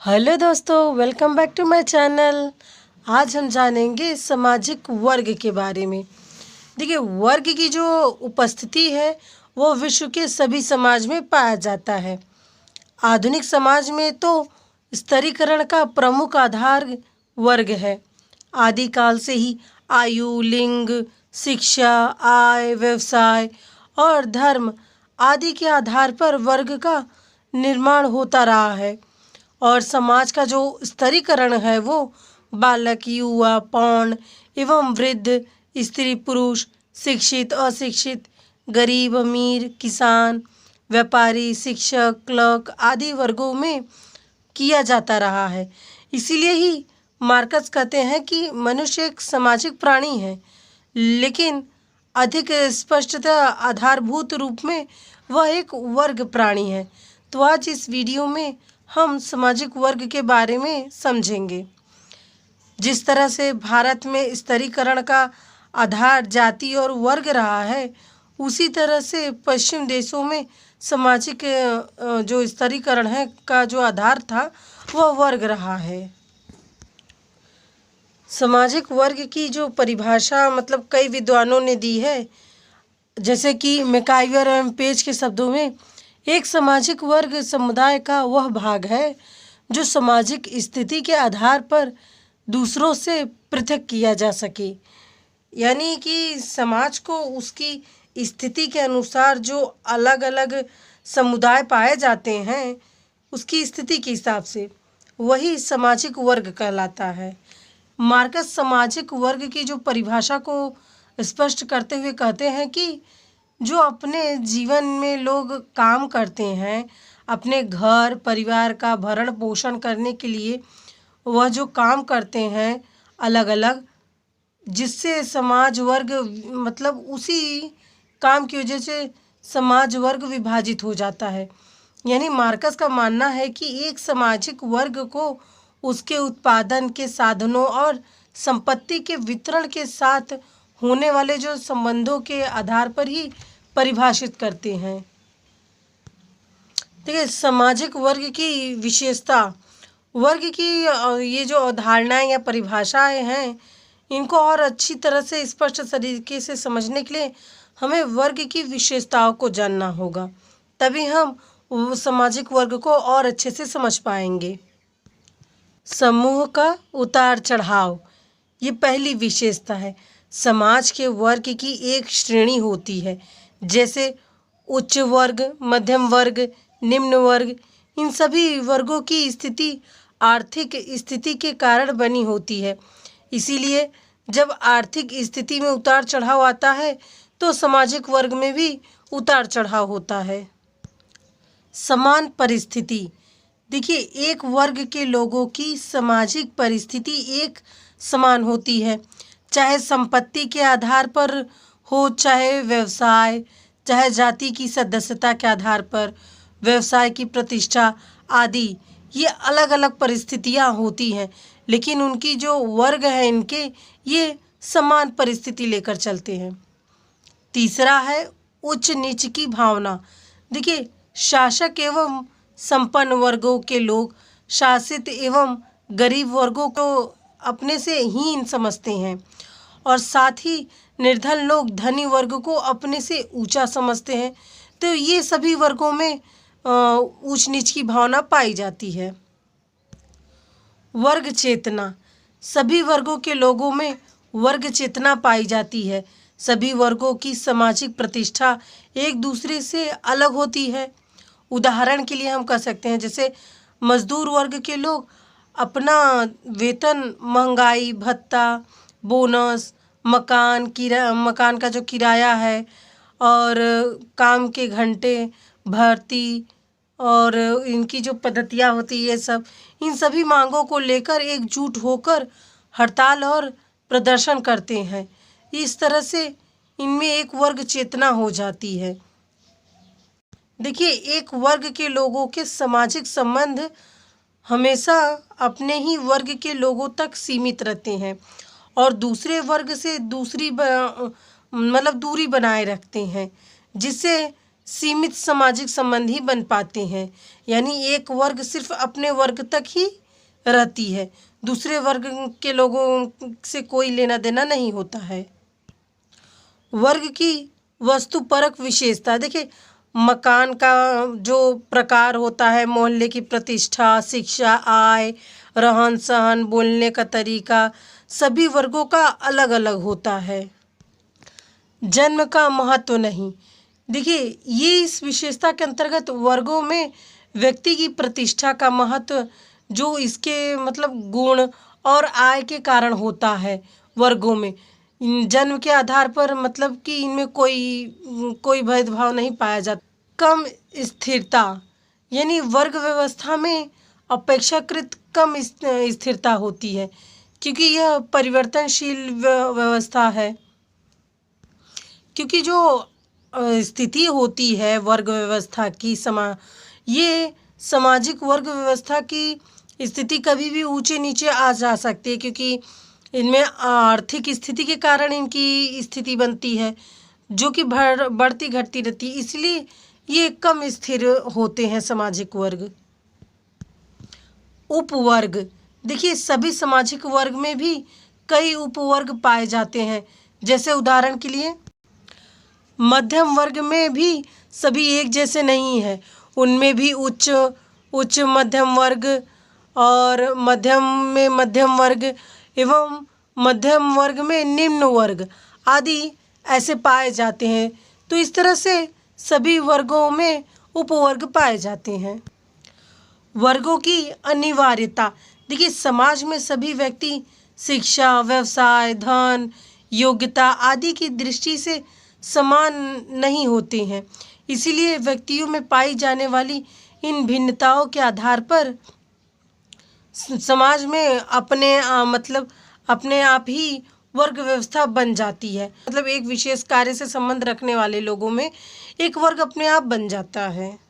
Hello दोस्तों, welcome back to my channel. आज हम जानेंगे सामाजिक वर्ग के बारे में। देखिए, वर्ग की जो उपस्थिति है वो विश्व के सभी समाज में पाया जाता है। आधुनिक समाज में तो स्तरीकरण का प्रमुख आधार वर्ग है। आदिकाल से ही आयु, लिंग, शिक्षा, आय, व्यवसाय और धर्म आदि के आधार पर वर्ग का निर्माण होता रहा है। और समाज का जो स्तरीकरण है वो बालक, युवा, पौन एवं वृद्ध, स्त्री, पुरुष, शिक्षित, अशिक्षित, गरीब, अमीर, किसान, व्यापारी, शिक्षक, क्लर्क आदि वर्गों में किया जाता रहा है। इसीलिए ही मार्कस कहते हैं कि मनुष्य एक सामाजिक प्राणी है, लेकिन अधिक स्पष्टता आधारभूत रूप में वह एक वर्ग प्राणी है। तो आज इस वीडियो में हम सामाजिक वर्ग के बारे में समझेंगे। जिस तरह से भारत में स्तरीकरण का आधार जाति और वर्ग रहा है, उसी तरह से पश्चिम देशों में सामाजिक जो स्तरीकरण है का जो आधार था वह वर्ग रहा है। सामाजिक वर्ग की जो परिभाषा कई विद्वानों ने दी है, जैसे कि मैकाइवर एवं पेज के शब्दों में, एक सामाजिक वर्ग समुदाय का वह भाग है जो सामाजिक स्थिति के आधार पर दूसरों से पृथक किया जा सके। यानी कि समाज को उसकी स्थिति के अनुसार जो अलग अलग समुदाय पाए जाते हैं, उसकी स्थिति के हिसाब से वही सामाजिक वर्ग कहलाता है। मार्कस सामाजिक वर्ग की जो परिभाषा को स्पष्ट करते हुए कहते हैं कि जो अपने जीवन में लोग काम करते हैं, अपने घर परिवार का भरण पोषण करने के लिए वह जो काम करते हैं अलग अलग, जिससे समाज वर्ग उसी काम की वजह से समाज वर्ग विभाजित हो जाता है। यानी मार्कस का मानना है कि एक सामाजिक वर्ग को उसके उत्पादन के साधनों और संपत्ति के वितरण के साथ होने वाले जो संबंधों के आधार पर ही परिभाषित करते हैं। देखिए, सामाजिक वर्ग की विशेषता, वर्ग की ये जो अवधारणाएं या परिभाषाएं हैं, इनको और अच्छी तरह से स्पष्ट तरीके से समझने के लिए हमें वर्ग की विशेषताओं को जानना होगा, तभी हम सामाजिक वर्ग को और अच्छे से समझ पाएंगे। समूह का उतार चढ़ाव, ये पहली विशेषता है। समाज के वर्ग की एक श्रेणी होती है, जैसे उच्च वर्ग, मध्यम वर्ग, निम्न वर्ग। इन सभी वर्गों की स्थिति आर्थिक स्थिति के कारण बनी होती है। इसीलिए जब आर्थिक स्थिति में उतार चढ़ाव आता है तो सामाजिक वर्ग में भी उतार चढ़ाव होता है। समान परिस्थिति, देखिए, एक वर्ग के लोगों की सामाजिक परिस्थिति एक समान होती है, चाहे संपत्ति के आधार पर हो, चाहे व्यवसाय, चाहे जाति की सदस्यता के आधार पर, व्यवसाय की प्रतिष्ठा आदि। ये अलग अलग परिस्थितियां होती हैं, लेकिन उनकी जो वर्ग है इनके, ये समान परिस्थिति लेकर चलते हैं। तीसरा है उच्च नीच की भावना। देखिए, शासक एवं संपन्न वर्गों के लोग शासित एवं गरीब वर्गों को अपने से हीन समझते हैं, और साथ ही निर्धन लोग धनी वर्ग को अपने से ऊंचा समझते हैं। तो ये सभी वर्गों में ऊंच नीच की भावना पाई जाती है। वर्ग चेतना, सभी वर्गों के लोगों में वर्ग चेतना पाई जाती है। सभी वर्गों की सामाजिक प्रतिष्ठा एक दूसरे से अलग होती है। उदाहरण के लिए हम कह सकते हैं, जैसे मजदूर वर्ग के लोग अपना वेतन महंगाई भत्ता, बोनस, मकान का जो किराया है और काम के घंटे, भर्ती और इनकी जो पद्धतियाँ होती है, सब इन सभी मांगों को लेकर एकजुट होकर हड़ताल और प्रदर्शन करते हैं। इस तरह से इनमें एक वर्ग चेतना हो जाती है। देखिए, एक वर्ग के लोगों के सामाजिक संबंध हमेशा अपने ही वर्ग के लोगों तक सीमित रहते हैं और दूसरे वर्ग से दूरी बनाए रखते हैं, जिससे सीमित सामाजिक संबंध ही बन पाते हैं। यानी एक वर्ग सिर्फ अपने वर्ग तक ही रहती है, दूसरे वर्ग के लोगों से कोई लेना देना नहीं होता है। वर्ग की वस्तुपरक विशेषता देखिए, मकान का जो प्रकार होता है, मोहल्ले की प्रतिष्ठा, शिक्षा, आय, रहन सहन, बोलने का तरीका, सभी वर्गों का अलग अलग होता है। जन्म का महत्व नहीं। देखिए, ये इस विशेषता के अंतर्गत वर्गों में व्यक्ति की प्रतिष्ठा का महत्व जो इसके मतलब गुण और आय के कारण होता है वर्गों में। जन्म के आधार पर मतलब कि इनमें कोई भेदभाव नहीं पाया जाता। कम स्थिरता, यानी वर्ग व्यवस्था में अपेक्षाकृत कम स्थिरता होती है, क्योंकि यह परिवर्तनशील व्यवस्था है। क्योंकि जो स्थिति होती है वर्ग व्यवस्था की ये सामाजिक वर्ग व्यवस्था की स्थिति कभी भी ऊंचे नीचे आ जा सकती है, क्योंकि इनमें आर्थिक स्थिति के कारण इनकी स्थिति बनती है जो कि बढ़ती घटती रहती है, इसलिए ये कम स्थिर होते हैं सामाजिक वर्ग। उपवर्ग, देखिए सभी सामाजिक वर्ग में भी कई उपवर्ग पाए जाते हैं। जैसे उदाहरण के लिए मध्यम वर्ग में भी सभी एक जैसे नहीं है, उनमें भी उच्च मध्यम वर्ग और मध्यम में मध्यम वर्ग एवं मध्यम वर्ग में निम्न वर्ग आदि ऐसे पाए जाते हैं। तो इस तरह से सभी वर्गों में उपवर्ग पाए जाते हैं। वर्गों की अनिवार्यता, देखिए समाज में सभी व्यक्ति शिक्षा, व्यवसाय, धन, योग्यता आदि की दृष्टि से समान नहीं होते हैं, इसीलिए व्यक्तियों में पाई जाने वाली इन भिन्नताओं के आधार पर समाज में अपने आप ही वर्ग व्यवस्था बन जाती है। मतलब एक विशेष कार्य से संबंध रखने वाले लोगों में एक वर्ग अपने आप बन जाता है।